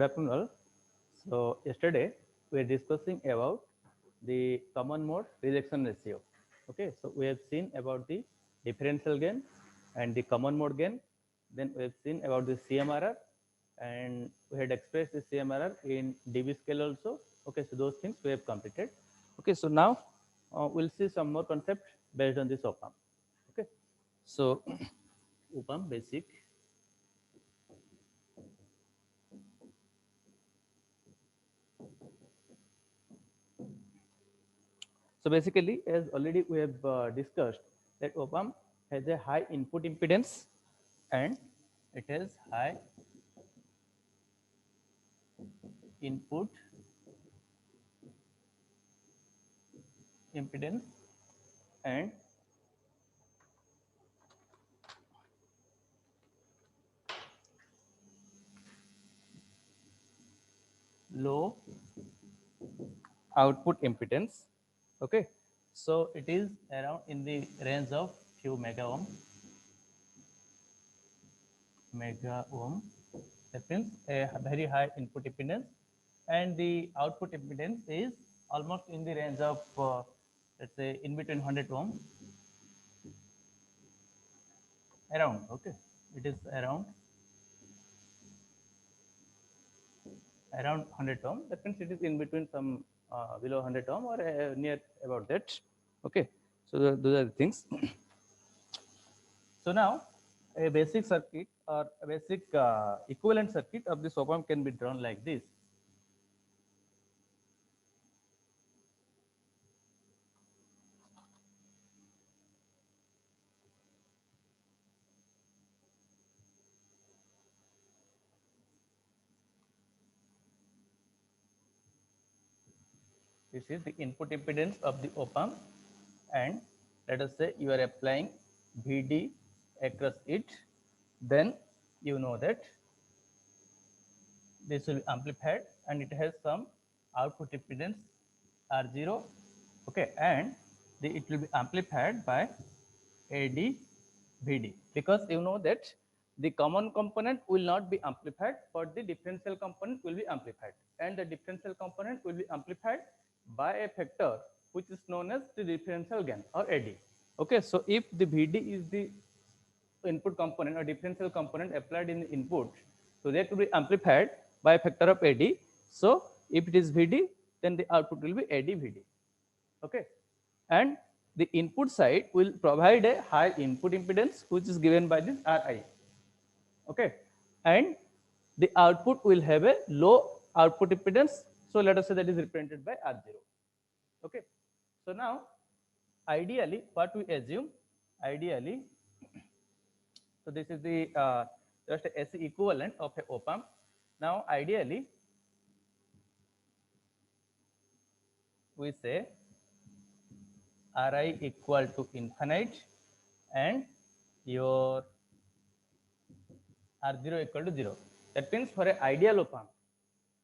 Good afternoon all. So yesterday we are discussing about the common mode rejection ratio. Okay, so we have seen about the differential gain and the common mode gain. Then we have seen about the CMRR and we had expressed the CMRR in dB scale also. Okay, so those things we have completed. Okay, so now we'll see some more concept based on this op-amp. Okay, so op-amp basic. So basically, as already we have discussed, that op-amp has a high input impedance and it has high input impedance and low output impedance. Okay, so it is around in the range of few mega ohm. That means a very high input impedance, and the output impedance is almost in the range of let's say in between 100 ohm around. Okay, it is around 100 ohm. That means it is in between some below 100 ohm or near about that. Okay, so those are the things. So now a basic circuit or a basic equivalent circuit of this op-amp can be drawn like this. This is the input impedance of the op-amp, and let us say you are applying Vd across it. Then you know that this will be amplified and it has some output impedance R0. Okay, and it will be amplified by AD Vd, because you know that the common component will not be amplified, but the differential component will be amplified, and the differential component will be amplified by a factor which is known as the differential gain or AD. Okay, so if the Vd is the input component or differential component applied in the input, so that will be amplified by a factor of AD. So if it is Vd, then the output will be AD Vd. Okay, and the input side will provide a high input impedance which is given by this Ri. Okay, and the output will have a low output impedance. So let us say that is represented by R0. Okay, so now ideally what we assume, ideally, so this is the just a AC equivalent of a op-amp. Now ideally we say Ri equal to infinite and your R0 equal to 0. That means for an ideal op-amp,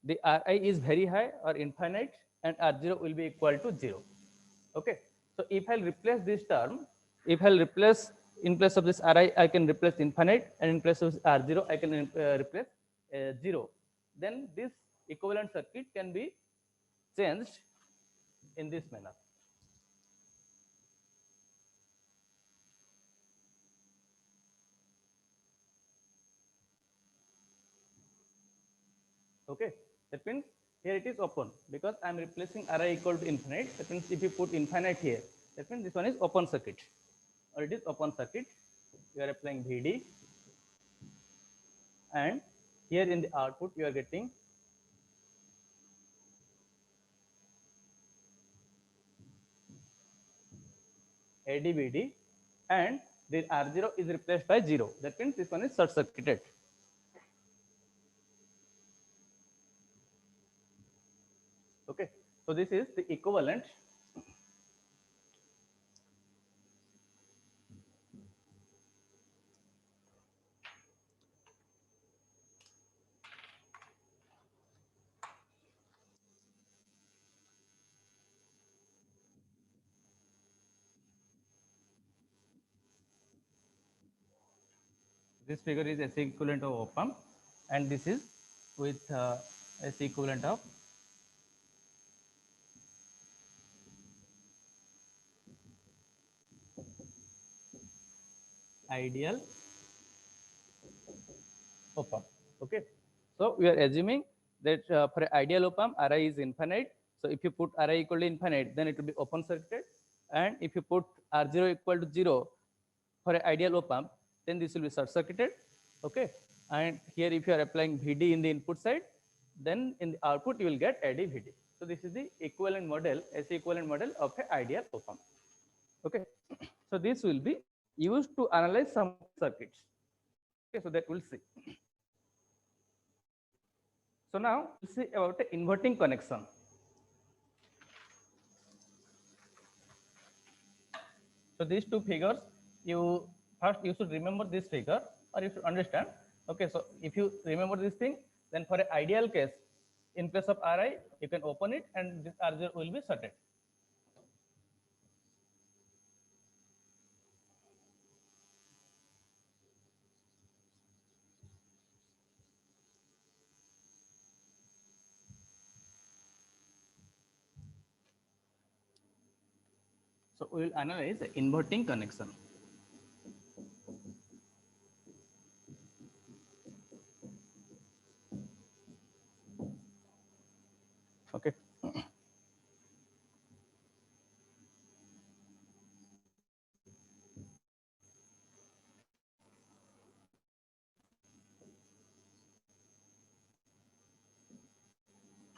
the Ri is very high or infinite and R0 will be equal to 0. Okay. So if I'll replace this term, if I'll replace in place of this Ri, I can replace infinite, and in place of R0, I can replace 0. Then this equivalent circuit can be changed in this manner. Okay, that means here it is open because I am replacing Ri equal to infinite. That means if you put infinite here, that means this one is open circuit, or it is open circuit. You are applying Vd, and here in the output you are getting AdVd, and the R0 is replaced by 0. That means this one is short circuited. Okay, so this is the equivalent. This figure is AC equivalent of op-amp, and this is with S equivalent of ideal op-amp. Okay, so we are assuming that for ideal op-amp Ri is infinite. So if you put Ri equal to infinite, then it will be open circuited, and if you put R0 equal to 0 for an ideal op-amp, then this will be short circuited. Okay, and here if you are applying Vd in the input side, then in the output you will get AdVd. So this is the equivalent model, SE equivalent model of an ideal op-amp. Okay, so this will be used to analyze some circuits. Okay, so that we'll see. So now we'll see about the inverting connection. So these two figures, you should remember this figure, or you should understand. Okay, so if you remember this thing, then for an ideal case, in place of Ri, you can open it and this R0 will be shorted. So we will analyze the inverting connection. Okay.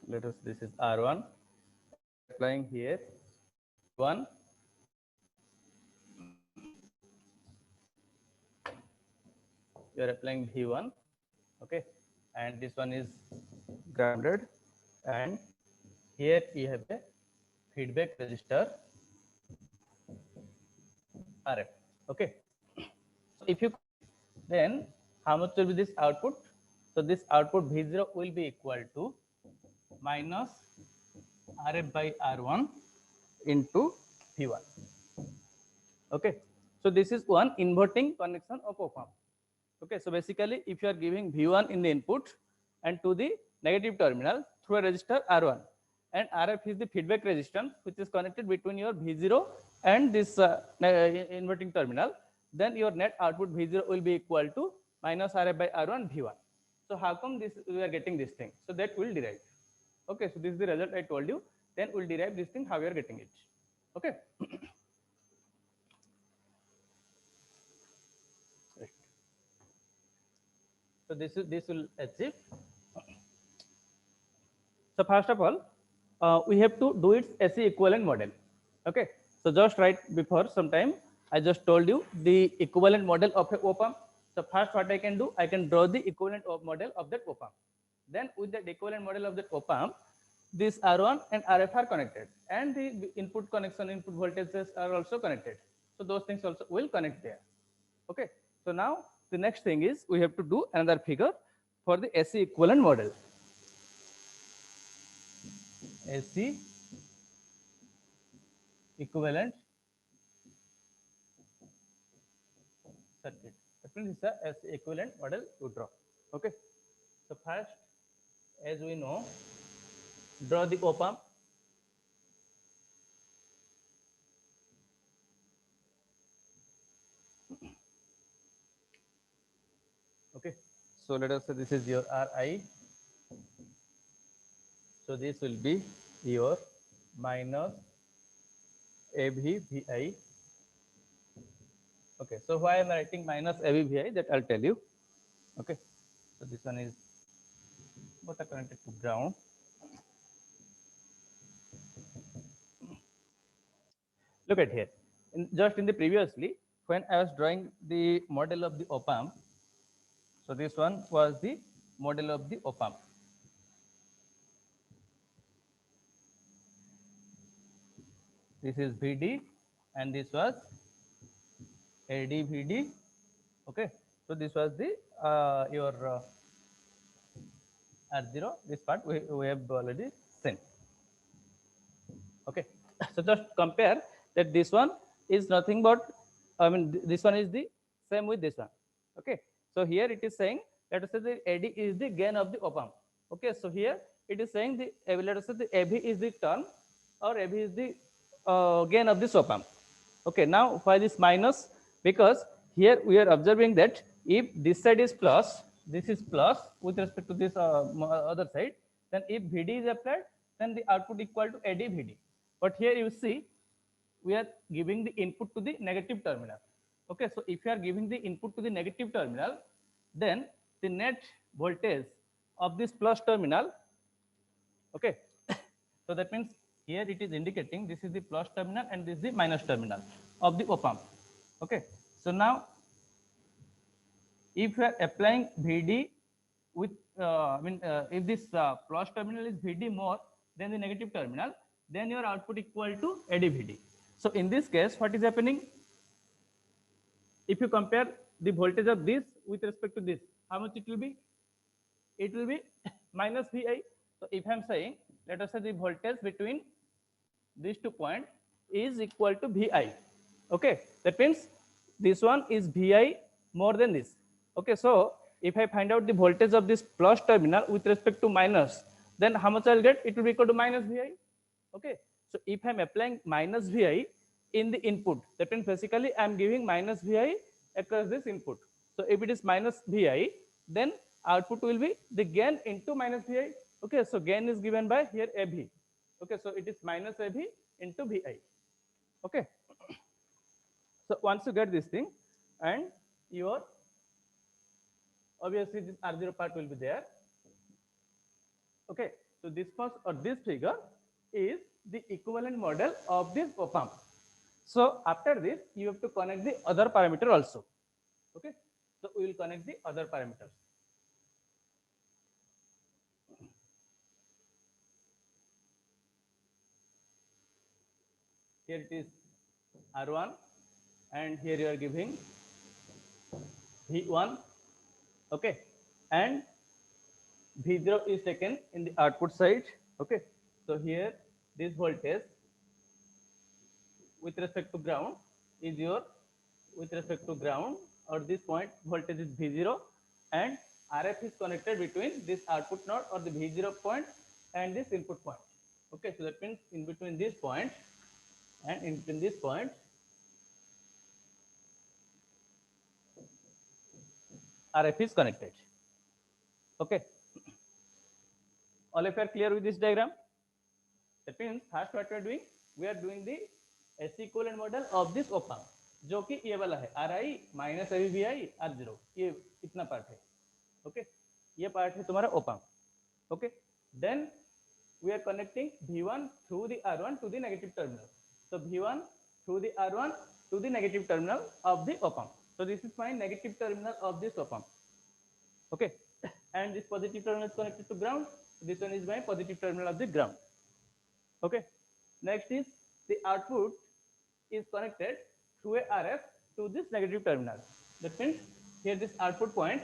Let us, this is R1, applying here 1, you are applying V1, okay, and this one is grounded, and here you have a feedback resistor RF. Okay, so if you, then how much will be this output? So this output V0 will be equal to minus RF by R1 into V1. Okay, so this is one inverting connection of op-amp. Okay, so basically if you are giving V1 in the input and to the negative terminal through a resistor R1, and RF is the feedback resistance which is connected between your V0 and this inverting terminal, then your net output V0 will be equal to minus RF by R1 V1. So how come this we are getting this thing? So that will derive. Okay, so this is the result I told you. Then we'll derive this thing how we are getting it. Okay. So this will achieve. So first of all, we have to do its SE equivalent model. Okay. So just right before some time, I just told you the equivalent model of a op-amp. So first what I can do, I can draw the equivalent model of that op-amp. Then with the equivalent model of that op-amp, this R1 and RF are connected, and the input connection, input voltages are also connected. So those things also will connect there. Okay. So now the next thing is we have to do another figure for the SE equivalent model. SE equivalent circuit. That means it's a SE equivalent model to draw. Okay. So first, as we know, draw the op-amp. Okay. So let us say this is your Ri. So this will be your minus AVVI. Okay. So why am I writing minus AVVI? That I'll tell you. Okay. So this one is both are connected to ground. Look at here. Just in the previously, when I was drawing the model of the op-amp, so this one was the model of the op-amp. This is Vd and this was AdVd. Okay, so this was the your R0. This part we have already seen. Okay, so just compare that this one is nothing but, I mean, this one is the same with this one. Okay, so here it is saying, let us say the AD is the gain of the op-amp. Okay, so here it is saying the let us say the AV is the term or AV is the gain of this op amp. Okay, now why this minus? Because here we are observing that if this side is plus, this is plus with respect to this other side, then if VD is applied, then the output equal to AD VD. But here you see we are giving the input to the negative terminal. Okay, so if you are giving the input to the negative terminal, then the net voltage of this plus terminal, okay, so that means here it is indicating this is the plus terminal and this is the minus terminal of the op amp. Okay, so now if you are applying VD with if this plus terminal is VD more than the negative terminal, then your output equal to AD/VD. So in this case, what is happening? If you compare the voltage of this with respect to this, how much it will be? It will be minus VI. So if I am saying, let us say the voltage between these 2 points is equal to VI. Okay, that means this one is VI more than this. Okay, so if I find out the voltage of this plus terminal with respect to minus, then how much I'll get? It will be equal to minus VI. Okay, so if I'm applying minus VI in the input, that means basically I'm giving minus VI across this input. So if it is minus VI, then output will be the gain into minus VI. Okay, so gain is given by here AV. Okay, so it is minus AV into VI. Okay, so once you get this thing, and your obviously this R0 part will be there. Okay, so this first or this figure is the equivalent model of this op amp. So after this, you have to connect the other parameter also. Okay, so we will connect the other parameters. Here it is R1, and here you are giving V1. Okay, and V0 is taken in the output side. Okay, so here this voltage with respect to ground is your with respect to ground, or this point voltage is V0, and RF is connected between this output node or the V0 point and this input point. Okay, so that means in between this point and in between this point, RF is connected. Okay, all of you are clear with this diagram? That means first what we are doing the AC equivalent model of this op amp, जो कि ये वाला है RI minus AVI R0, ये इतना part है. Okay, ये part है तुम्हारा op amp. Okay, then we are connecting V1 through the R1 to the negative terminal. So V1 through the R1 to the negative terminal of the op amp. So this is my negative terminal of this op amp. Okay, and this positive terminal is connected to ground. This one is my positive terminal of the ground. Okay, next is the output is connected through a RF to this negative terminal. That means here this output point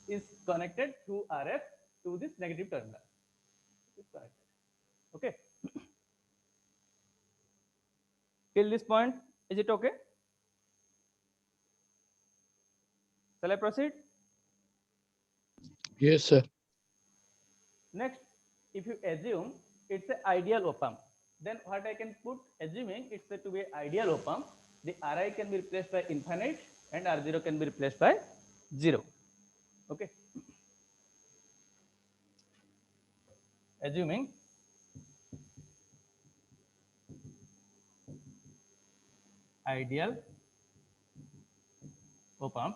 is connected through RF to this negative terminal. It's connected. Okay, till this point, is it okay? Shall I proceed? Yes, sir. Next, if you assume it's an ideal op amp, then what I can put, assuming it's to be an ideal op amp, the Ri can be replaced by infinite and R0 can be replaced by 0. Okay, assuming ideal op amp,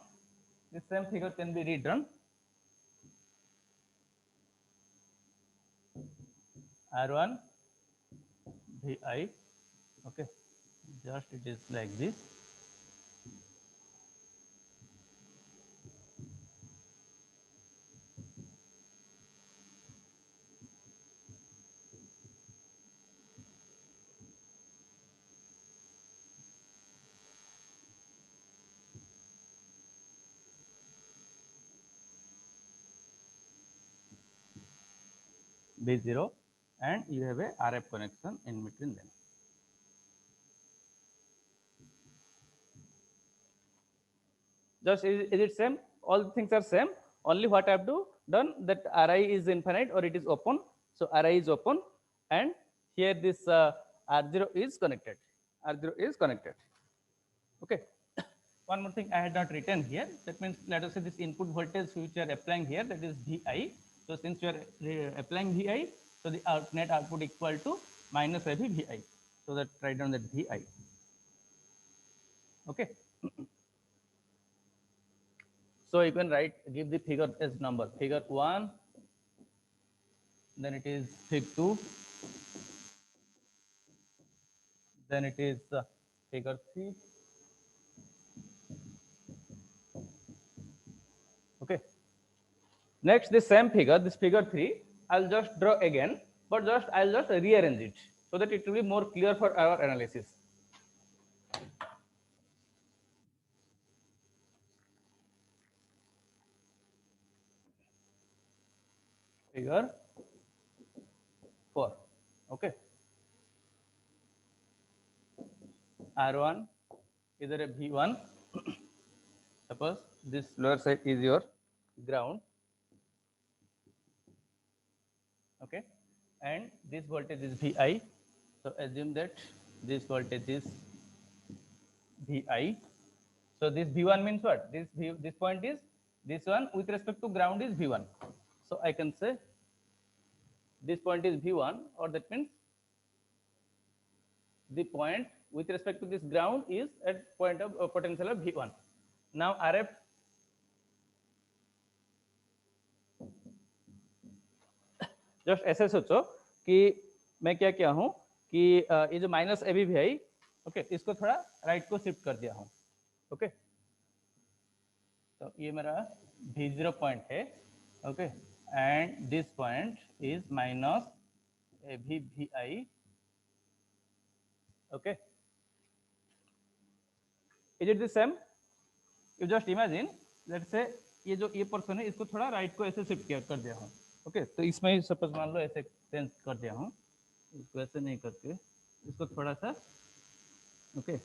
this same figure can be rewritten R1 Vi. Okay, just it is like this. B0, and you have a RF connection in between them. Just is it same? All the things are same. Only what I have to done that Ri is infinite or it is open. So Ri is open, and here this R0 is connected. R0 is connected. Okay. One more thing I had not written here. That means let us say this input voltage which you are applying here, that is Vi. So since you are applying Vi, so the net output equal to minus AV Vi. So that write down that Vi. Okay. So you can write, give the figure as number. Figure 1, then it is fig 2, then it is figure 3. Okay. Next, this same figure, this figure 3, I'll just draw again, but I'll just rearrange it so that it will be more clear for our analysis. Figure 4. Okay. R1 is a V1. Suppose this lower side is your ground. Okay. And this voltage is Vi. So assume that this voltage is Vi. So this V1 means what? This point is this one with respect to ground is V1. So I can say this point is V1, or that means the point with respect to this ground is at point of potential of V1. Now RF, just ऐसे सोचो कि मैं क्या किया हूँ कि ये जो माइनस ए भी आई, ओके, इसको थोड़ा राइट को शिफ्ट कर दिया हूँ. ओके, तो ये मेरा V0 पॉइंट है. Okay, and this point is minus A भी I. Okay, is it the same? You just imagine, let's say ये पर्सन है, इसको थोड़ा राइट को ऐसे शिफ्ट कर दिया हूँ. ओके, तो इसमें सपोज मान लो ऐसे चेंज कर दिया हूँ, इसको ऐसे नहीं करके इसको थोड़ा सा. ओके,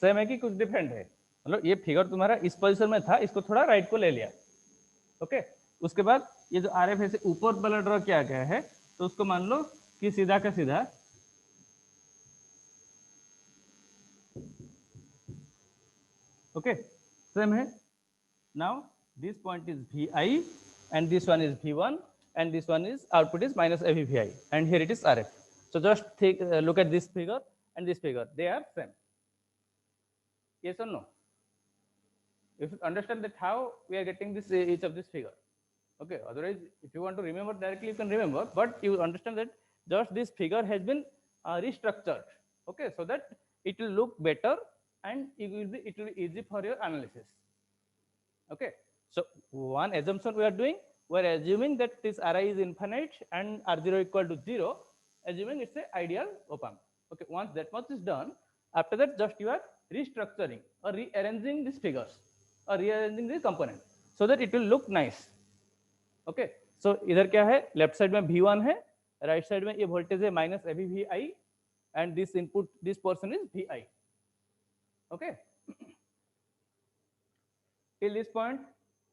सेम है कि कुछ डिफरेंट है? मतलब ये फिगर तुम्हारा इस पोजीशन में था, इसको थोड़ा राइट को ले लिया. ओके, उसके बाद ये जो आरएफ है ऊपर वाला ड्रॉ किया गया है, तो उसको मान लो कि सीधा का सीधा ओके सेम है. Now this point is Vi and this one is V1 and this one is output is minus AVVI and here it is RF. So just look at this figure and this figure, they are same. Yes or no? You should understand that how we are getting this each of this figure. Okay, otherwise if you want to remember directly you can remember, but you understand that just this figure has been restructured, okay, so that it will look better and it will be easy for your analysis. Okay, so one assumption we are doing, we are assuming that this Ri is infinite and R0 equal to 0, assuming it's an ideal op-amp. Okay, once that much is done, after that just you are restructuring or rearranging these figures or rearranging the component so that it will look nice. Okay, so इधर क्या है, left side में V1 है, right side में ये voltage है minus AVVI and this input, this portion is Vi. Okay, till this point,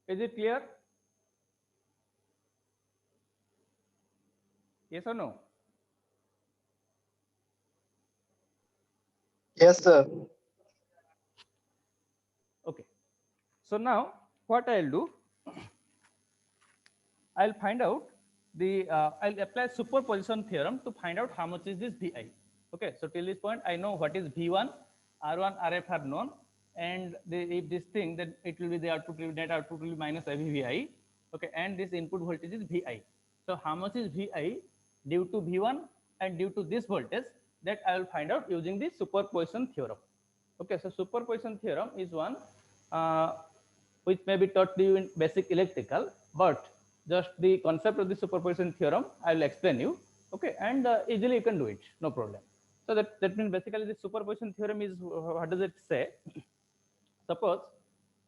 is it clear? Yes or no? Yes, sir. Okay, so now what I'll do, I'll find out the I'll apply superposition theorem to find out how much is this Vi. Okay, so till this point I know what is V1, R1, RF are known, and if this thing, then it will be the output, net output will be minus AVVI. Okay, and this input voltage is Vi. So how much is Vi due to V1 and due to this voltage, that I will find out using the superposition theorem. Okay, so superposition theorem is one which may be taught to you in basic electrical, but just the concept of the superposition theorem I will explain you. Okay, and easily you can do it, no problem. So that means basically the superposition theorem is, what does it say? Suppose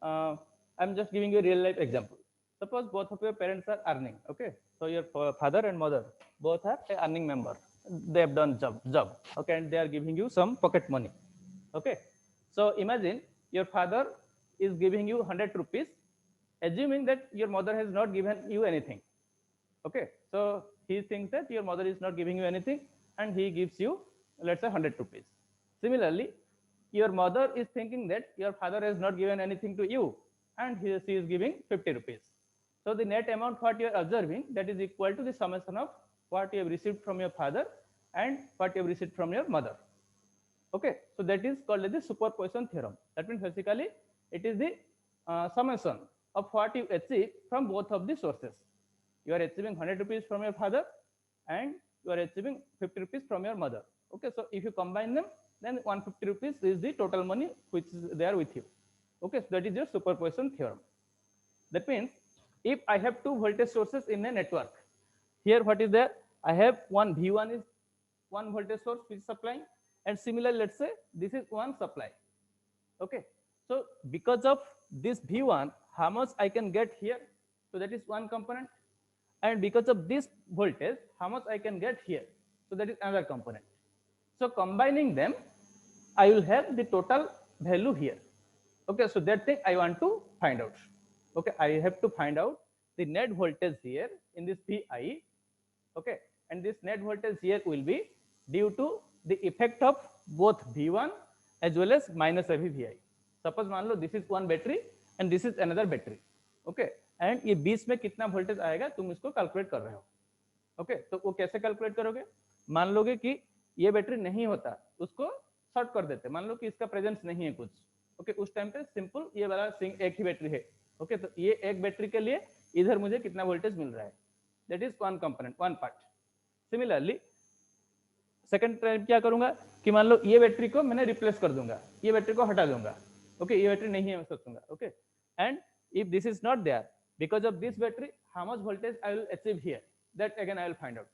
I'm just giving you a real life example. Suppose both of your parents are earning. Okay, so your father and mother both are a earning member. they have done job, okay, and they are giving you some pocket money, okay. So imagine your father is giving you 100 rupees, assuming that your mother has not given you anything, okay. So he thinks that your mother is not giving you anything, and he gives you, let's say, 100 rupees. Similarly, your mother is thinking that your father has not given anything to you, and she is giving 50 rupees. So the net amount what you are observing, that is equal to the summation of what you have received from your father and what you have received from your mother, okay. So that is called as the superposition theorem. That means basically it is the summation of what you achieve from both of the sources. You are achieving 100 rupees from your father, and you are achieving 50 rupees from your mother, okay. So if you combine them, then 150 rupees is the total money which is there with you, okay. So that is your superposition theorem. That means if I have two voltage sources in a network, here what is there, I have one V1 is one voltage source which is supplying, and similarly let's say this is one supply, okay. So because of this V1, how much I can get here, so that is one component, and because of this voltage, how much I can get here, so that is another component. So combining them, I will have the total value here, okay. So that thing I want to find out, okay. I have to find out the net voltage here in this Vi, okay, and this net voltage here will be due to the effect of both V1 as well as minus AV Vi. Suppose मान लो this is one battery and this is another battery, okay, and ये बीच में कितना voltage आएगा तुम इसको calculate कर रहे हो, ओके। तो वो कैसे कैलकुलेट करोगे, मान लोगे कि ये बैटरी नहीं होता, उसको शॉर्ट कर देते, मान लो कि इसका प्रेजेंस नहीं है कुछ, ओके। उस टाइम पे सिंपल ये वाला एक ही बैटरी है, ओके। तो ये एक बैटरी के लिए इधर मुझे कितना वोल्टेज मिल रहा है, that is one component, one part. Similarly second type क्या करूंगा कि मान लो ये बैटरी को मैंने रिप्लेस कर दूंगा, ये बैटरी को हटा दूंगा, ओके, ये बैटरी नहीं है मैं सोचूंगा, okay. And if this is not there, because of this battery, how much voltage I will achieve here, that again I will find out,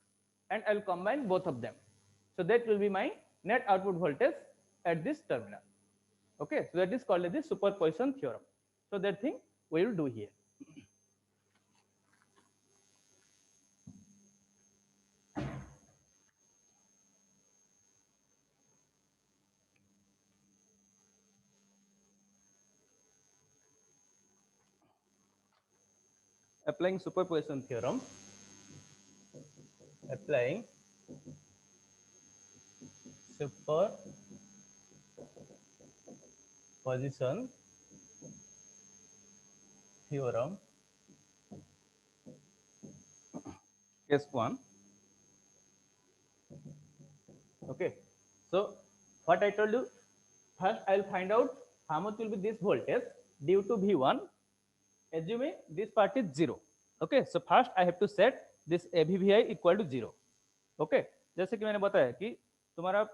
and I will combine both of them, so that will be my net output voltage at this terminal, okay. So that is called as the superposition theorem. So that thing we will do here. Applying superposition theorem, applying superposition theorem, case 1, okay. So what I told you, first I will find out how much will be this voltage due to V1, assuming this part is 0, okay. So first I have to set this AVVI equal to 0, okay. जैसे कि मैंने बताया कि तुम्हारा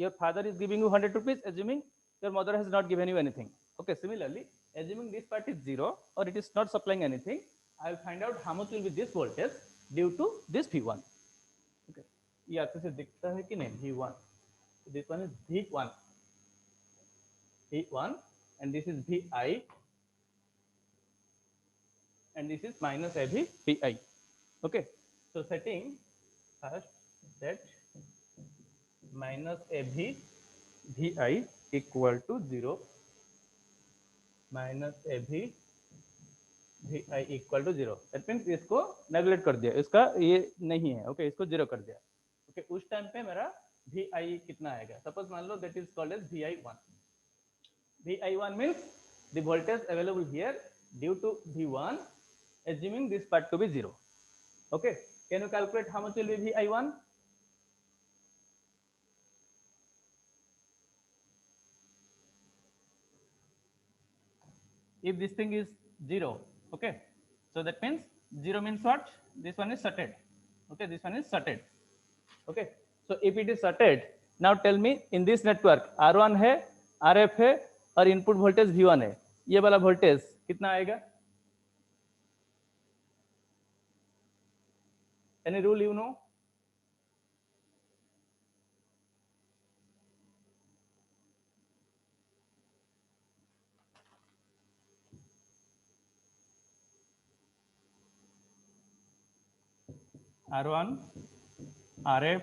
your father is giving you 100 rupees, assuming your mother has not given you anything, okay. Similarly, assuming this part is 0 or it is not supplying anything, I will find out how much will be this voltage due to this V1, okay. ये अच्छे से दिखता है कि नहीं, V1, this one is V1, and this is Vi, and this is minus AVVI, okay. So setting first that minus AVVI equal to 0, minus AVVI equal to 0, that means इसको neglect कर दिया, इसका ये नहीं है, ओके, इसको 0 कर दिया, ओके। उस टाइम पे मेरा Vi कितना आएगा, सपोज मान लो that is called as Vi1. Vi1 means the voltage available here due to V1, assuming this part to be 0, okay. Can you calculate how much will be Vi1? If this thing is 0, okay, so that means 0 means what, this one is sorted, okay, this one is sorted, okay. So if it is sorted, now tell me in this network R1 है, RF है और input voltage V1 है, ये वाला voltage कितना आएगा, any rule you know? R1, RF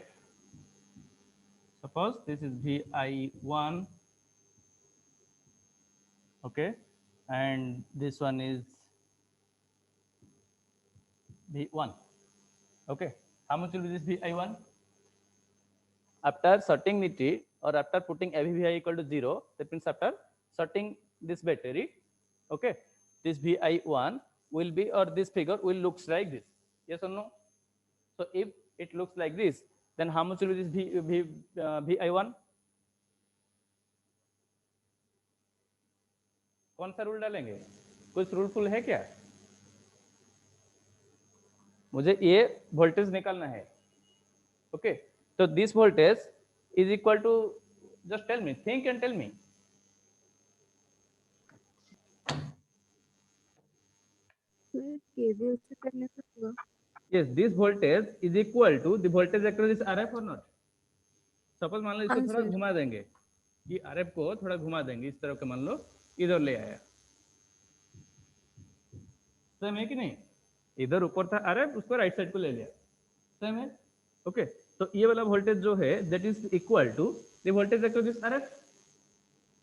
suppose this is Vi1, okay, and this one is V1, okay. How much will be this Vi1? After sorting it or after putting AVVI equal to 0, that means after sorting this battery, okay, this Vi1 will be, or this figure will looks like this, yes or no? So if it looks like this, then how much will be this Vi1? कौन सा rule डालेंगे? कुछ rule full है क्या? मुझे ये voltage निकालना है, ओके. तो this voltage is equal to, just tell me, think and tell me. KVL से करने से होगा. Yes, this voltage is equal to the voltage across this RF or not? Suppose मान लो इसको थोड़ा घुमा देंगे, कि RF को थोड़ा घुमा देंगे इस तरफ के, मान लो इधर ले आया, सेम है कि नहीं? इधर ऊपर था RF, उसको राइट साइड को ले लिया, सेम है, ओके. तो ये वाला वोल्टेज जो है that is equal to the voltage across this RF,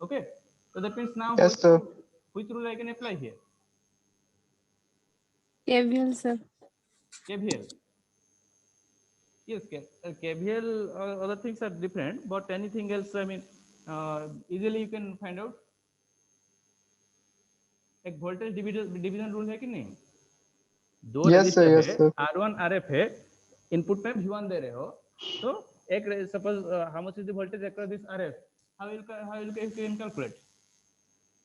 ओके. So that means now which rule I can apply here? KVL sir. KVL. Yes, KVL, other things are different, but anything else, I mean, easily you can find out. एक voltage division rule है कि नहीं? दो register है, R1 RF है, input में V1 दे रहे हो, तो एक suppose how much is the voltage across this RF, how will you can calculate?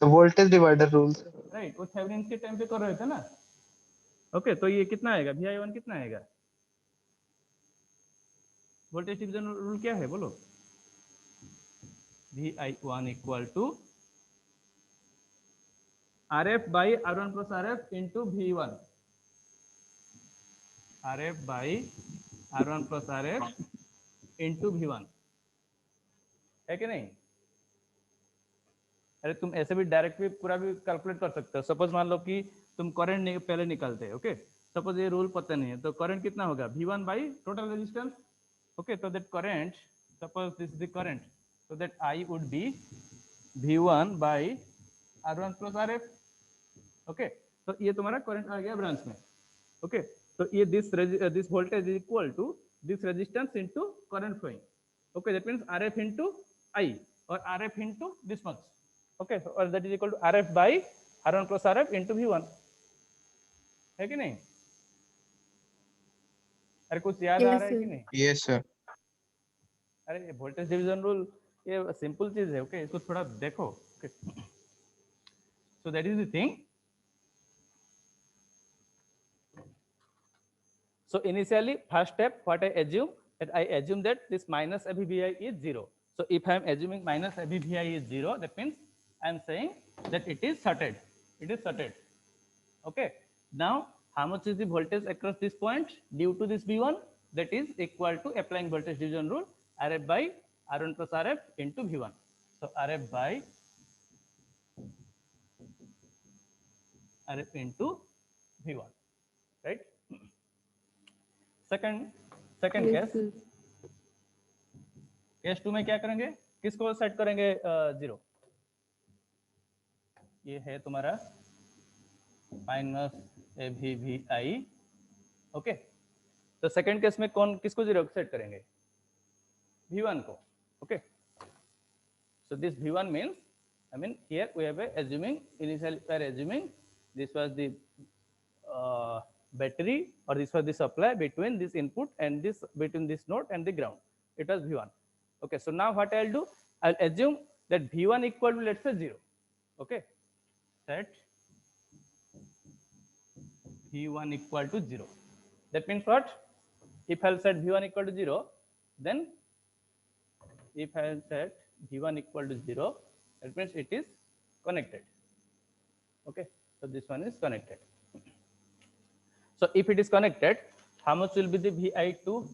The voltage divider rule. Right, वो थेवेनिन के टाइम पे कर रहे थे ना, ओके. तो ये कितना आएगा, Vi1 कितना आएगा? वोल्टेज डिवीजन रूल क्या है बोलो? Vi1 equal to RF by R1 plus RF into V1. RF by R1 plus RF into V1, है कि नहीं? अरे तुम ऐसे भी डायरेक्ट भी पूरा भी कैलकुलेट कर सकते हो. सपोज मान लो कि तुम करंट पहले निकालते हैं, ओके. सपोज ये रूल पता नहीं है, तो करंट कितना होगा? V1 by total resistance, okay. तो that current, suppose this is the current, so that I would be V1 by R1 plus RF, okay. तो ये तुम्हारा करंट आ गया ब्रांच में, ओके. तो ये this voltage is equal to this resistance into current flowing, okay. That means RF into I और RF into this much, okay. और that is equal to RF by R1 plus RF into V1, है कि नहीं? अरे कुछ याद आ रहा है कि नहीं? Yes sir. अरे ये वोल्टेज डिवीजन रूल ये सिंपल चीज है, ओके. इसको थोड़ा देखो, okay. So that is the thing. So initially, first step, what I assume, that I assume that this minus AVVI is 0. So if I am assuming minus AVVI is 0, that means I am saying that it is sorted. It is sorted. Okay. Now, how much is the voltage across this point due to this V1? That is equal to applying voltage division rule, RF by R1 plus RF into V1. So RF by RF into V1, right? Second case 2 में क्या करेंगे? किसको set करेंगे 0? ये है तुम्हारा minus AVVI, okay. तो second case में किसको 0 सेट करेंगे? V1 को, okay. So this V1 means, I mean here we have initially we are assuming this was the battery, or this was the supply between this input and this, between this node and the ground. It was V1, okay. So now what I'll do, I'll assume that V1 equal to, let's say, 0, okay. Set V1 equal to 0. That means what? If I'll set V1 equal to 0, then if I'll set V1 equal to 0, that means it is connected, okay. So this one is connected. So if it is connected, how much will be the Vi2?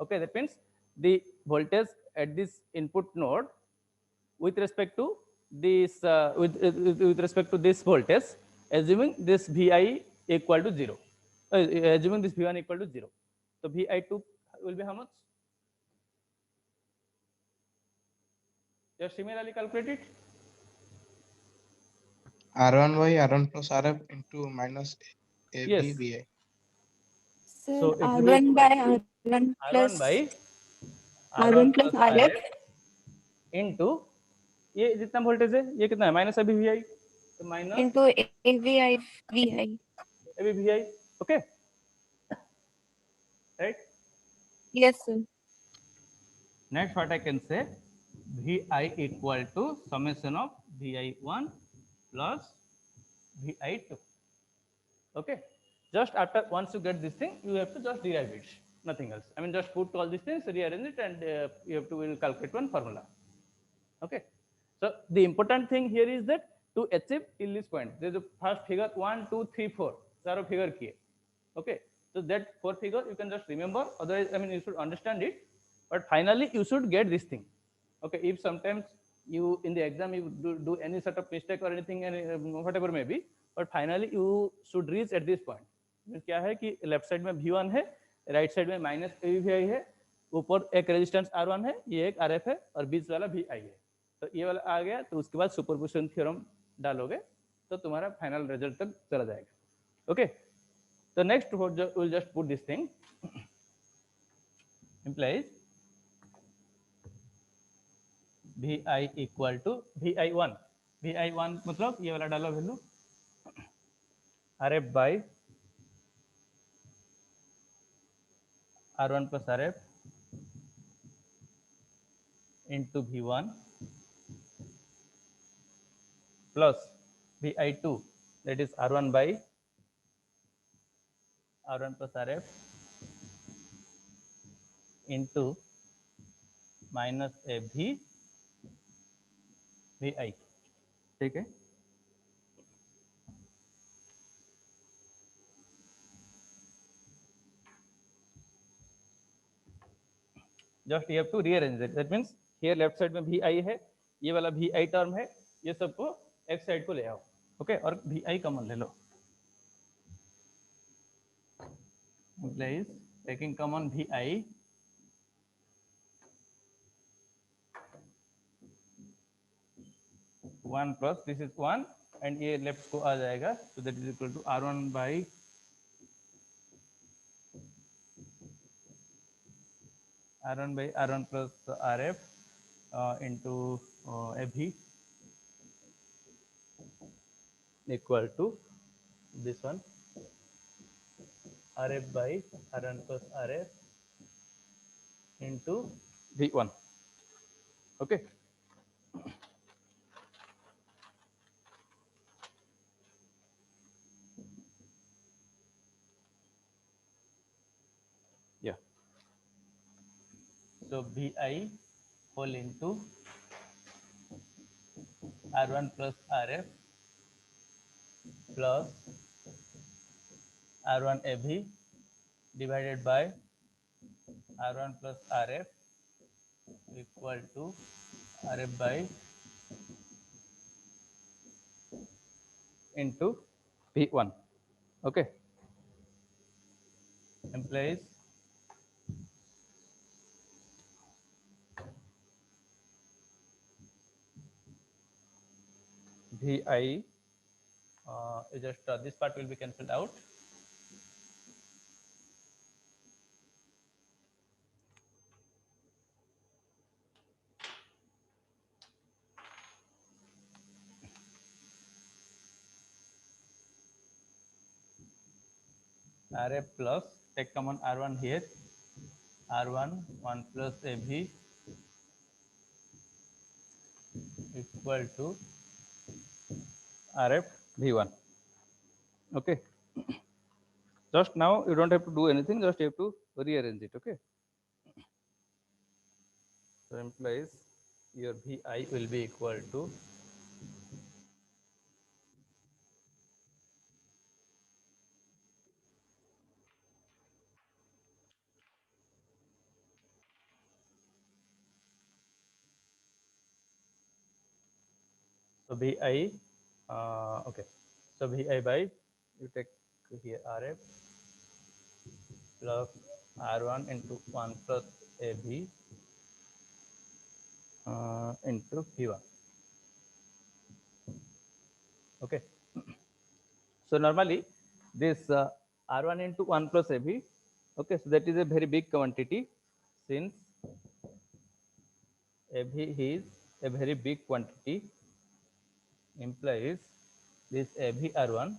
Okay, that means the voltage at this input node with respect to this with respect to this voltage, assuming this Vi equal to 0, assuming this V1 equal to 0. So Vi2 will be how much? Just similarly calculate it. R1 by R1 plus RF into minus Yes. AB BI. Sir, So it will be R1 by equal R1 to R1 by plus R1 R1 plus plus RF RF into ये जितना voltage है ये कितना है minus अभी V I तो minus into AVI VI. अभी V I okay right Yes, sir. Next what I can say V I equal to summation of V I one plus V I two okay just after once you get this thing you have to just derive it nothing else I mean just put all these things rearrange it and you have to will calculate one formula okay so the important thing here is that to achieve till this point there is a first figure 1 2 3 4 चारों figure किए okay so that four figure you can just remember otherwise I mean you should understand it but finally you should get this thing okay if sometimes you in the exam you do any sort of mistake or anything and whatever may be but finally you should reach at this point क्या है कि left side में V1 है right side में minus AVI है ऊपर एक resistance R1 है ये एक RF है और बीच वाला VI है तो ये वाला आ गया तो उसके बाद सुपरपोजिशन थ्योरम डालोगे तो तुम्हारा फाइनल रिजल्ट तक चला जाएगा okay so next we'll just put this thing implies VI equal to VI1 VI1 मतलब ये वाला डालो value RF by R1 plus RF into V1 plus VI2 that is R1 by R1 plus RF into minus a VI ठीक है just you have to rearrange it that means here left side में VI है ये वाला VI term है ये सबको एक साइड को ले आओ ओके और VI कॉमन ले लो implies taking common VI one plus this is one and ये लेफ्ट को आ जाएगा so that is equal to R1 by R1 plus RF into AV equal to this one RF by R1 plus RF into V1 okay yeah so VI whole into R1 plus RF plus R1 AV divided by R1 plus RF equal to RF by into V1 okay implies VI just this part will be cancelled out RF plus take common R1 here R1 1 plus AV equal to RF V1 okay just now you don't have to do anything just you have to rearrange it okay so implies your VI will be equal to so VI okay so VI by you take here RF plus R1 into 1 plus AV into V1. Okay. So normally this R1 into 1 plus AV, okay, so that is a very big quantity since AV is a very big quantity implies this AV R1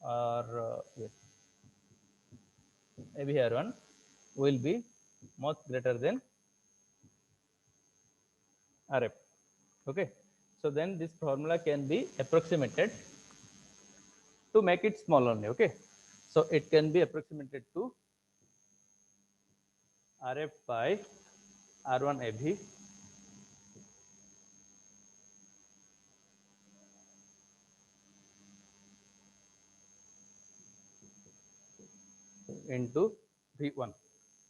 or yes, AV R1 will be much greater than RF. Okay, so then this formula can be approximated to make it small only. Okay, so it can be approximated to RF by R1 AV into V1.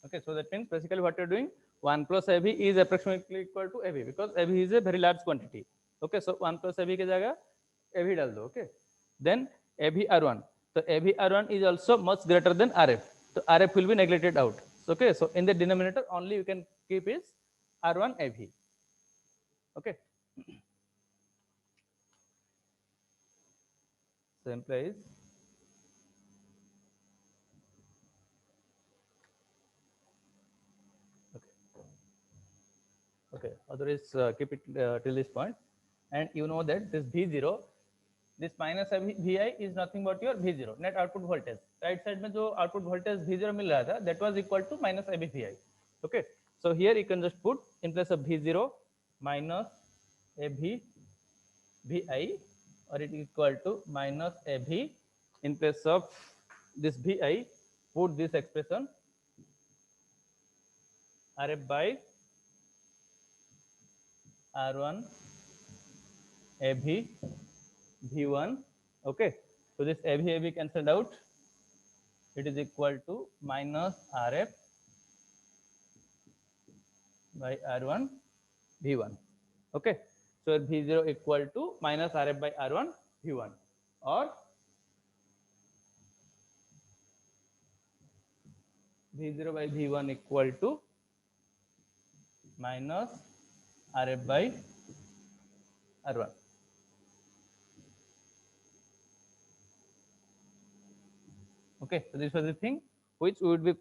Okay, so that means basically what you're doing, 1 plus AV is approximately equal to AV because AV is a very large quantity. Okay, so 1 plus AV ke jagah AV dal do. Okay, then AV R1. So AV R1 is also much greater than RF. So RF will be neglected out. Okay, so in the denominator only you can keep is R1 AV. Okay, so implies okay, otherwise keep it till this point, and you know that this V0, this minus Vi is nothing but your V0 net output voltage. Right side में जो output voltage V0 मिल रहा था, that was equal to minus Vi. Okay, so here you can just put in place of V0 minus Vi, or it is equal to minus AV in place of this Vi. Put this expression RF by R1 AV V1. Okay, so this AV cancelled out. It is equal to minus RF by R1 V1. Okay, so V0 equal to minus RF by R1 V1, or V0 by V1 equal to minus RF by R1. Okay, so this was the thing which we would be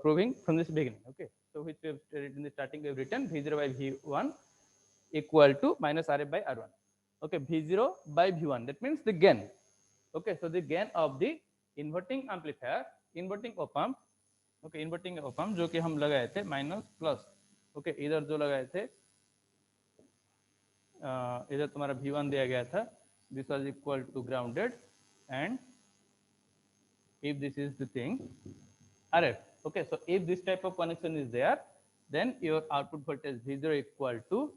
proving from this beginning. Okay, so which we have stated in the starting, we have written V0 by V1 equal to minus RF by R1. Okay, V0 by V1, that means the gain. Okay, so the gain of the inverting amplifier, inverting op amp. Okay, inverting op amp जो कि हम लगाए थे minus plus. Okay, इधर जो लगाए थे इधर तुम्हारा V1 दिया गया था, this was equal to grounded, and if this is the thing RF. Okay, so if this type of connection is there, then your output voltage V0 equal to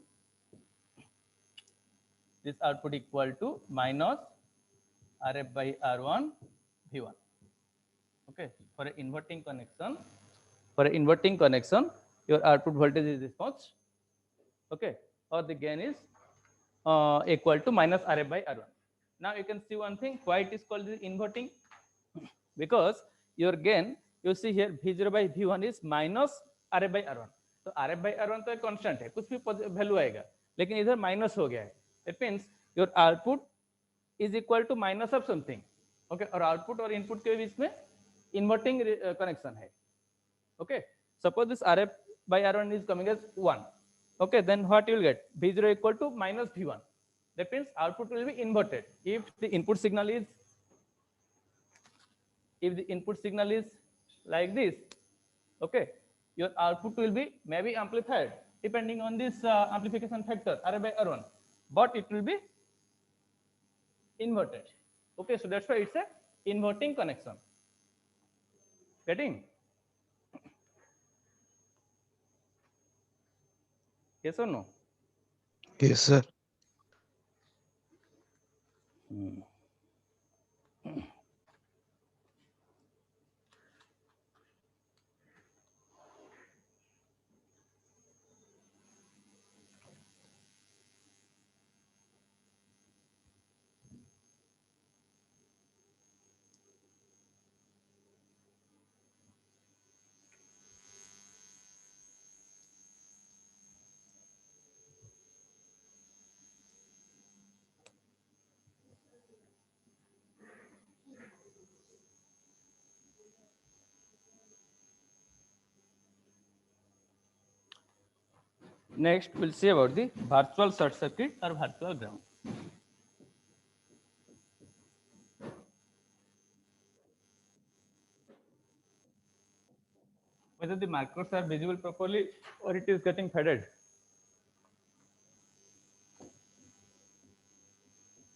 this output equal to minus RF by R1 V1. Okay, for an inverting connection, your output voltage is this much. Okay, or the gain is equal to minus RF by R1. Now you can see one thing, why it is called the inverting, because your gain, you see here V0 by V1 is minus RF by R1. तो RF by R1 तो एक constant है, कुछ भी value आएगा, लेकिन इधर minus हो गया है. It means your output is equal to minus of something. Okay, और आउटपुट और इनपुट के बीच में इन्वर्टिंग कनेक्शन है. Okay, suppose this RF by R1 is coming as 1. Okay, then what you will get? V0 equal to minus V1. That means output will be inverted. If the input signal is like this, okay, your output will be maybe amplified depending on this amplification factor RF by R1, but it will be inverted. Okay, so that's why it's a inverting connection. Getting? Yes or no? Yes, sir. Next, we'll see about the virtual short circuit or virtual ground. Whether the markers are visible properly or it is getting faded.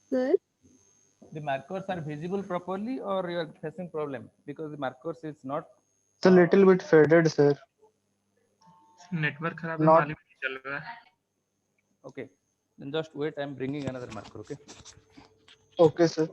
Sir, The markers are visible properly or you are facing problem because the markers is not. It's a little bit faded, sir. Network खराब है, Not मालूम नहीं चल रहा है. Okay, then just wait. I'm bringing another marker. Okay. okay, sir.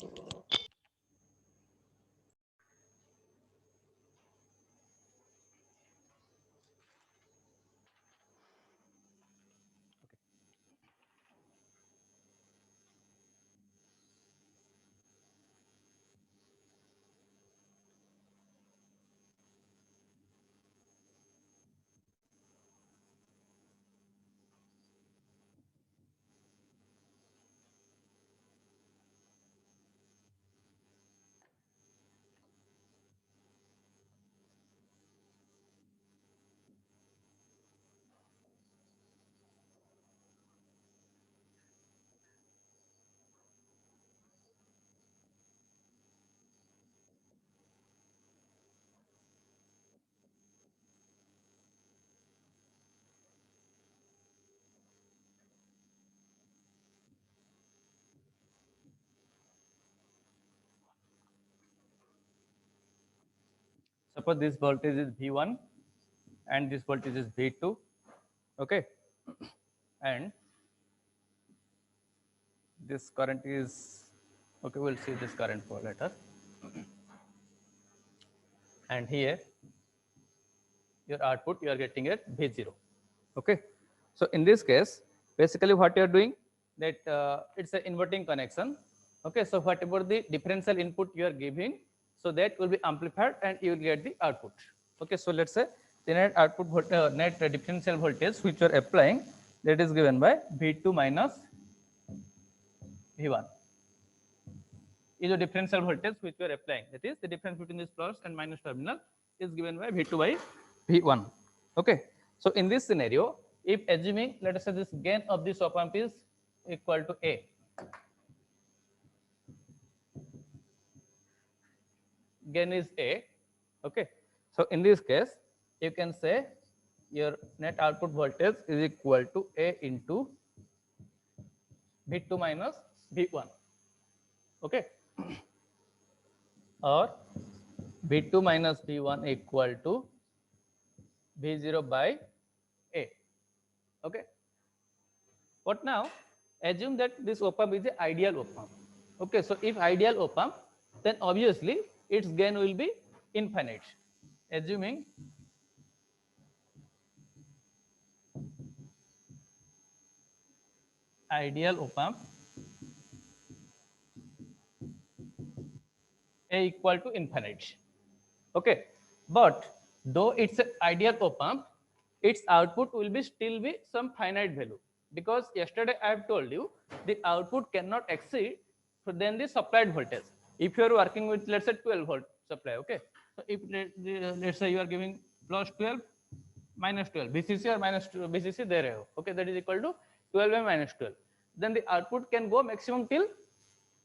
Suppose this voltage is V1 and this voltage is V2. Okay. And this current is, okay, we'll see this current for later. And here, your output you are getting at V0. Okay. So in this case, basically what you are doing that it's an inverting connection. Okay. So whatever the differential input you are giving, so that will be amplified and you will get the output. Okay. So let's say the net output net differential voltage which you are applying, that is given by V2 minus V1 is a differential voltage which we are applying. That is the difference between this plus and minus terminal is given by V2 by V1. Okay. So in this scenario, if assuming let us say this gain of this op amp is equal to A, gain is A. Okay. So in this case, you can say your net output voltage is equal to A into V2 minus V1. Okay. Or V2 minus V1 equal to V0 by A. Okay. But now assume that this op amp is an ideal op amp. Okay. So if ideal op amp, then obviously its gain will be infinite. Assuming ideal op amp A equal to infinite. Okay. But though it's an ideal op amp, its output will be still be some finite value, because yesterday I have told you the output cannot exceed than the supplied voltage. If you are working with let's say 12 volt supply, okay. So if let's say you are giving plus 12 minus 12 BCC or minus BCC there, okay, that is equal to 12 by minus 12. Then the output can go maximum till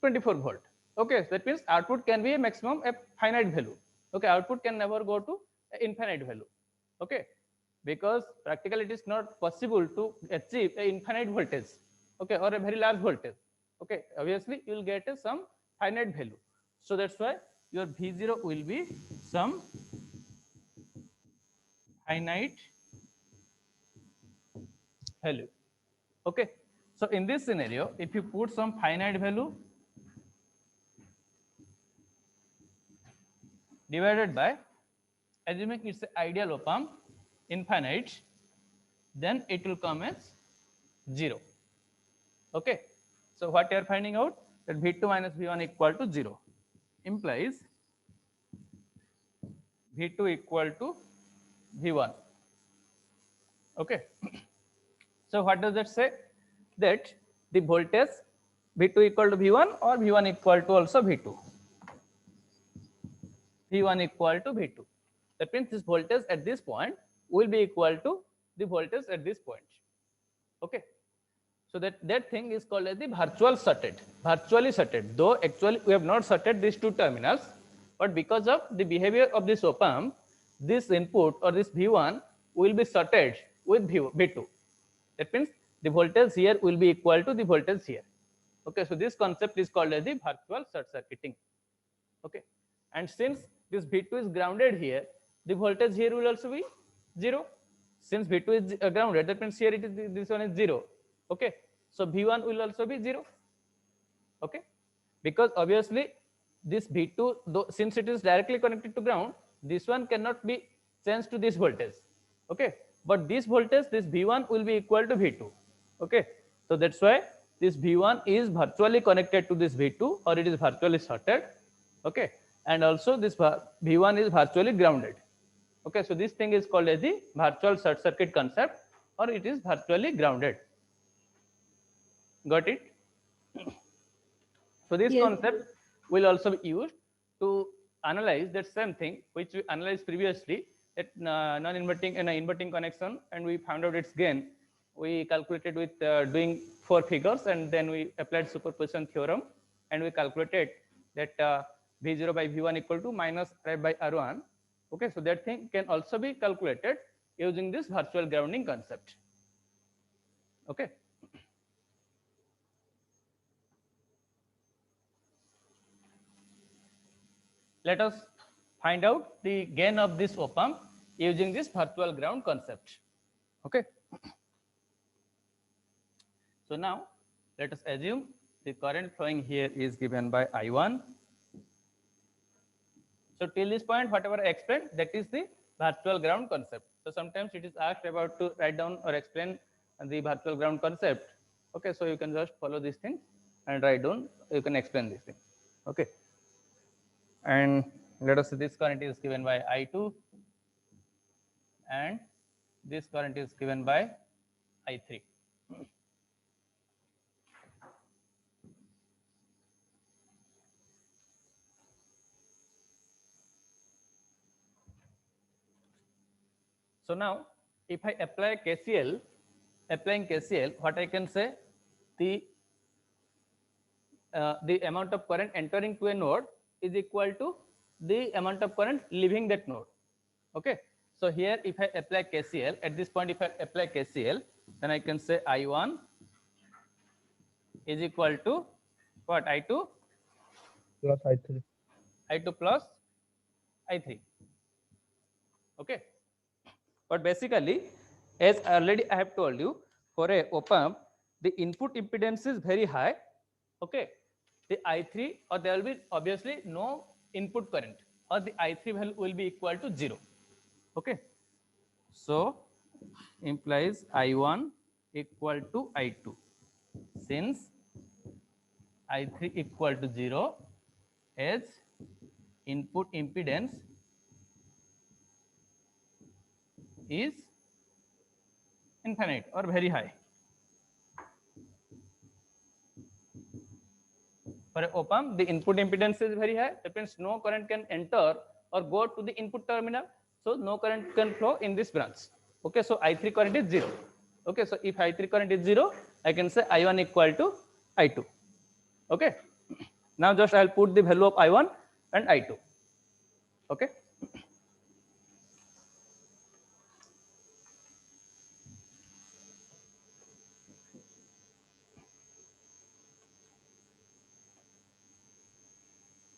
24 volt. Okay, that means output can be a maximum a finite value. Okay, output can never go to infinite value. Okay, because practically it is not possible to achieve a infinite voltage. Okay, or a very large voltage. Okay, obviously you will get a some finite value. So that's why your V0 will be some finite value. Okay, so in this scenario, if you put some finite value divided by, assuming it's an ideal op amp, infinite, then it will come as 0. Okay, so what you are finding out, that V2 minus V1 equal to 0 implies V2 equal to V1. Okay, so what does that say? That the voltage V2 equal to V1 or V1 equal to also V2. V1 equal to V2. That means this voltage at this point will be equal to the voltage at this point. Okay, so that thing is called as the virtually sorted, though actually we have not sorted these two terminals, but because of the behavior of this op amp, this input or this V1 will be sorted with V2. That means the voltage here will be equal to the voltage here. Okay, so this concept is called as the virtual short circuiting. Okay, and since this V2 is grounded here, the voltage here will also be 0. Since V2 is grounded, that means here it is, this one is 0. Okay, so V1 will also be 0. Okay, because obviously this V2, though, since it is directly connected to ground, this one cannot be changed to this voltage. Okay, but this voltage, this V1 will be equal to V2. Okay, so that's why this V1 is virtually connected to this V2, or it is virtually shorted. Okay, and also this V1 is virtually grounded. Okay, so this thing is called as the virtual short circuit concept, or it is virtually grounded. Got it? So this Yes. concept will also be used to analyze that same thing which we analyzed previously, that non-inverting and inverting connection, and we found out its gain. We calculated with doing 4 figures, and then we applied superposition theorem, and we calculated that V0 by V1 equal to minus R by R1. Okay, so that thing can also be calculated using this virtual grounding concept. Okay. Let us find out the gain of this op amp using this virtual ground concept. Okay. So now let us assume the current flowing here is given by I1. So till this point, whatever I explained, that is the virtual ground concept. So sometimes it is asked about to write down or explain the virtual ground concept. Okay, so you can just follow these things and write down. You can explain these things. Okay. And let us say this current is given by I2, and this current is given by I3. So now if I apply KCL, applying KCL, what I can say, the amount of current entering to a node is equal to the amount of current leaving that node. Okay, so here if I apply KCL, at this point if I apply KCL, then I can say I1 is equal to what? I2 Plus I3. I2 plus I3. Okay, but basically, as already I have told you, for a op amp, the input impedance is very high. Okay, the I3, or there will be obviously no input current, or the I3 value will be equal to 0. Okay, so implies I1 equal to I2. Since I3 equal to 0, as input impedance is infinite or very high. For a op amp, the input impedance is very high. That means no current can enter or go to the input terminal. So no current can flow in this branch. Okay, so I3 current is 0. Okay, so if I3 current is 0, I can say I1 equal to I2. Okay, now just I'll put the value of I1 and I2. Okay.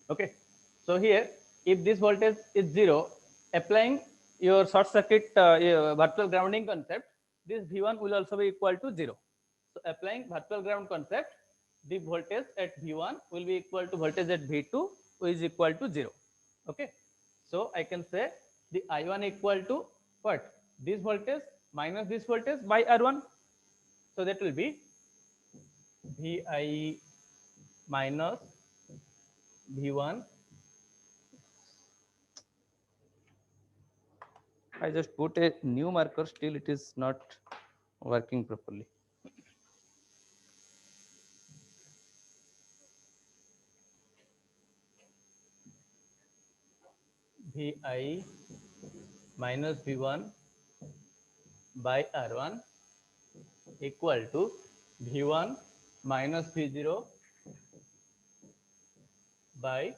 Okay, so here if this voltage is 0, applying your short circuit virtual grounding concept, this V1 will also be equal to 0. So applying virtual ground concept, the voltage at V1 will be equal to voltage at V2, which is equal to 0. Okay, so I can say the I1 equal to what? This voltage minus this voltage by R1. So that will be Vi minus V1. I just put a new marker, still it is not working properly. Vi minus V1 by R1 equal to V1 minus V0 by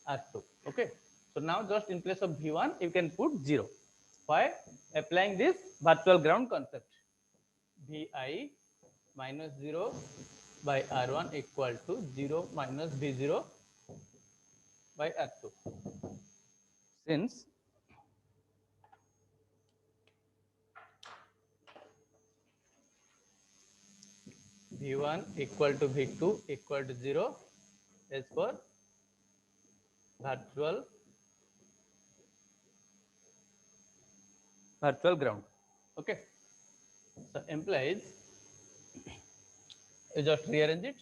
R2. Okay, so now just in place of V1 you can put 0. Why? Applying this virtual ground concept. Vi minus 0 by R1 equal to 0 minus V0 by R2. Since V1 equal to V2 equal to 0 is for virtual ground. Okay, so implies you just rearrange it.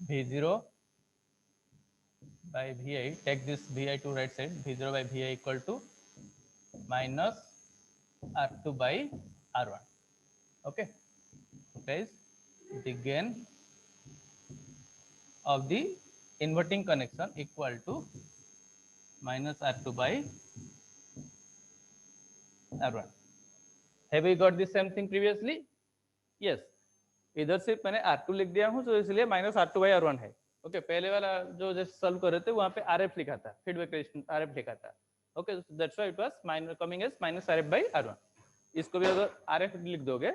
V0 by Vi, take this Vi to right side, V0 by Vi equal to minus R2 by R1. Okay, guys, the gain of the inverting connection equal to minus R2 by R1. Have we got the same thing previously? Yes, इधर सिर्फ मैंने R2 लिख दिया हूं तो इसलिए minus R2 by R1 है. Okay, पहले वाला जो जैसे सॉल्व कर रहे थे वहां पे RF लिखा था, फीडबैक रेजिस्टेंस RF लिखा था. Okay, that's why it was minus coming as minus RF by R1. इसको भी अगर RF लिख दोगे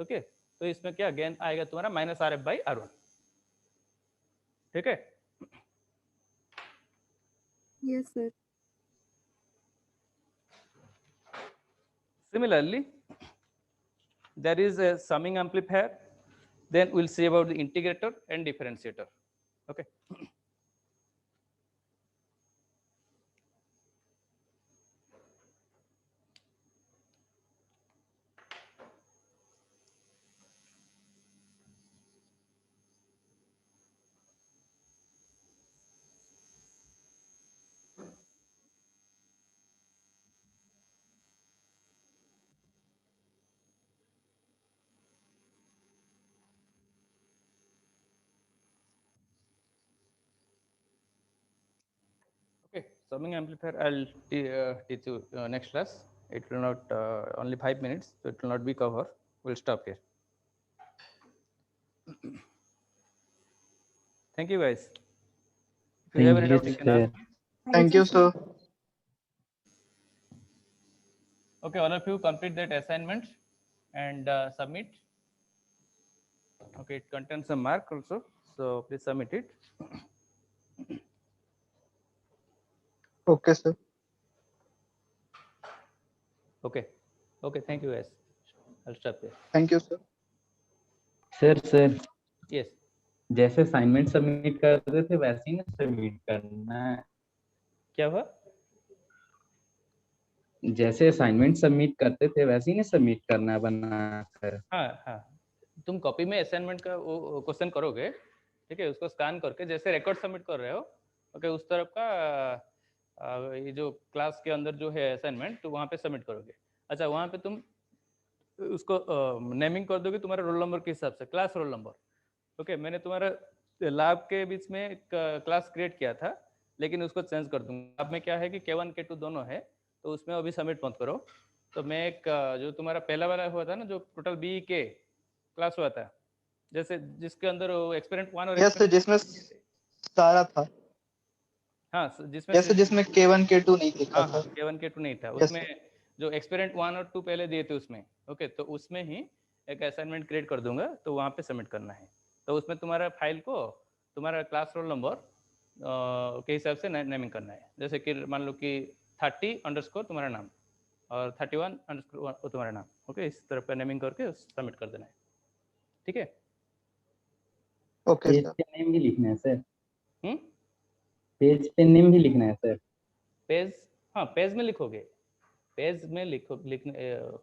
ओके, तो इसमें क्या गेन आएगा तुम्हारा माइनस RF by R1. ठीक है? Yes, sir. Similarly, there is a summing amplifier. Then we'll see about the integrator and differentiator. Okay. Okay, summing amplifier I'll teach you next class. It will not only 5 minutes, so it will not be covered. We'll stop here. Thank you guys. If you have any doubt, you can ask. Thank you, sir. Okay, all of you complete that assignment and submit. Okay, it contains some mark also, so please submit it. Okay, sir. Okay, okay, thank you guys. I'll stop here. Thank you, sir. Sir Yes. जैसे assignment submit करते थे वैसे ही ना submit करना है. क्या हुआ? जैसे असाइनमेंट सबमिट करते थे वैसे ही ना सबमिट करना बना कर. हाँ हाँ, तुम कॉपी में असाइनमेंट का वो क्वेश्चन करोगे, ठीक है, उसको स्कैन करके जैसे रिकॉर्ड सबमिट कर रहे हो, ओके, उस तरफ का ये जो क्लास के अंदर जो है असाइनमेंट, तो वहाँ पे सबमिट करोगे. अच्छा, वहाँ पे तुम उसको नेमिंग कर दोगे तुम्हारे रोल नंबर के हिसाब से, क्लास रोल नंबर. ओके, मैंने तुम्हारा लैब के बीच में एक क्लास क्रिएट किया था, लेकिन उसको चेंज कर दूंगा. लैब में क्या है कि K1 K2 दोनों है, तो उसमें अभी सबमिट मत करो. तो मैं एक जो तुम्हारा पहला वाला हुआ था ना, जो टोटल BK क्लास हुआ था, जैसे जिसके अंदर एक्सपेरिमेंट 1 और यस सर, जिसमें सारा था. हाँ, जिसमें यस सर, जिसमें K1 K2 नहीं लिखा हाँ था. हाँ, K1 K2 नहीं था Yes, उसमें. जो एक्सपेरिमेंट 1 और 2 पहले दिए थे उसमें, ओके, तो उसमें ही एक असाइनमेंट क्रिएट कर दूंगा, तो वहाँ पे सबमिट करना है. तो उसमें तुम्हारा फाइल को तुम्हारा क्लास रोल नंबर के हिसाब से नेमिंग करना है. जैसे कि मान लो कि 30_ तुम्हारा नाम और 31_ तुम्हारा नाम. ओके, इस तरह का नेमिंग करके सबमिट कर देना है. ठीक है? Okay page sir. पे नेम भी लिखना है सर. हम्म, पेज पे नेम भी लिखना है सर. पेज, हाँ, पेज में लिखोगे. पेज में लिखने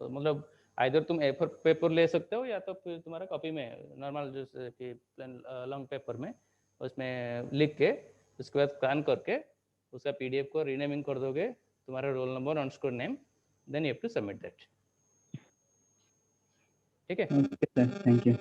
मतलब आइदर तुम A4 पेपर ले सकते हो, या तो फिर तुम्हारा कॉपी में नॉर्मल जैसे कि प्लेन लॉन्ग पेपर में उसमें लिख के उसके बाद स्कैन करके उसका PDF को रीनेमिंग कर दोगे तुम्हारा roll number _ name, then you have to submit that. ठीक है? Okay sir, thank you.